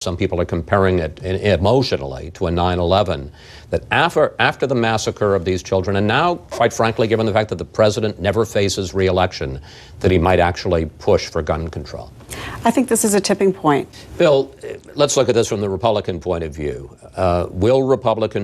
Some people are comparing it emotionally to a 9/11, that after the massacre of these children, and now, quite frankly, given the fact that the president never faces re-election, that he might actually push for gun control. I think this is a tipping point. Bill, let's look at this from the Republican point of view.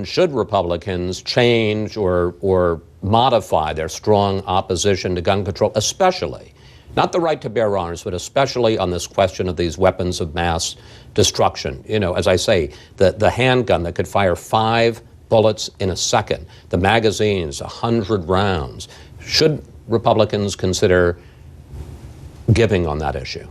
Should Republicans change or modify their strong opposition to gun control, especially, not the right to bear arms, but especially on this question of these weapons of mass destruction? You know, as I say, the handgun that could fire 5 bullets in a second, the magazines, 100 rounds. Should Republicans consider giving on that issue?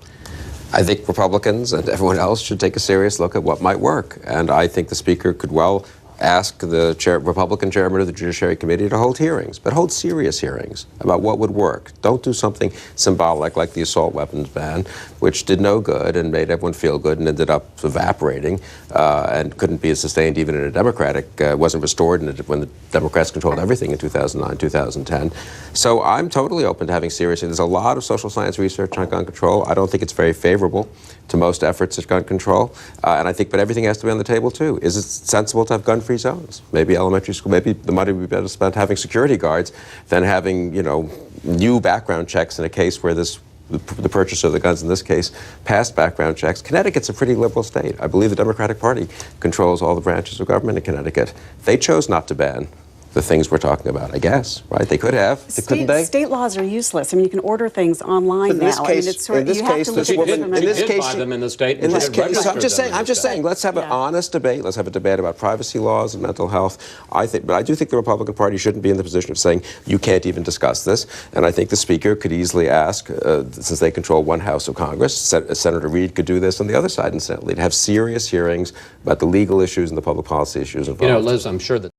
I think Republicans and everyone else should take a serious look at what might work. And I think the Speaker could well ask the Republican chairman of the Judiciary Committee to hold hearings, but hold serious hearings about what would work. Don't do something symbolic like the assault weapons ban, which did no good and made everyone feel good and ended up evaporating and couldn't be sustained even in a Democratic, wasn't restored when the Democrats controlled everything in 2009, 2010. So I'm totally open to having serious, there's a lot of social science research on gun control. I don't think it's very favorable to most efforts at gun control. And I think, but everything has to be on the table too. Is it sensible to have gun-free zones? Maybe elementary school, maybe the money would be better spent having security guards than having, you know, new background checks in a case where the purchaser of the guns in this case passed background checks. Connecticut's a pretty liberal state. I believe the Democratic Party controls all the branches of government in Connecticut. They chose not to ban the things we're talking about, I guess, right? They could have, couldn't they? State laws are useless. I mean, you can order things online now. I mean, it's sort of, you have to look at in this case, buy them in the state. In this case, so I'm just saying, let's have an honest debate. Let's have a debate about privacy laws and mental health. But I do think the Republican Party shouldn't be in the position of saying you can't even discuss this. And I think the Speaker could easily ask, since they control one house of Congress, Senator Reid could do this on the other side, incidentally, to have serious hearings about the legal issues and the public policy issues involved. You know, Liz, I'm sure that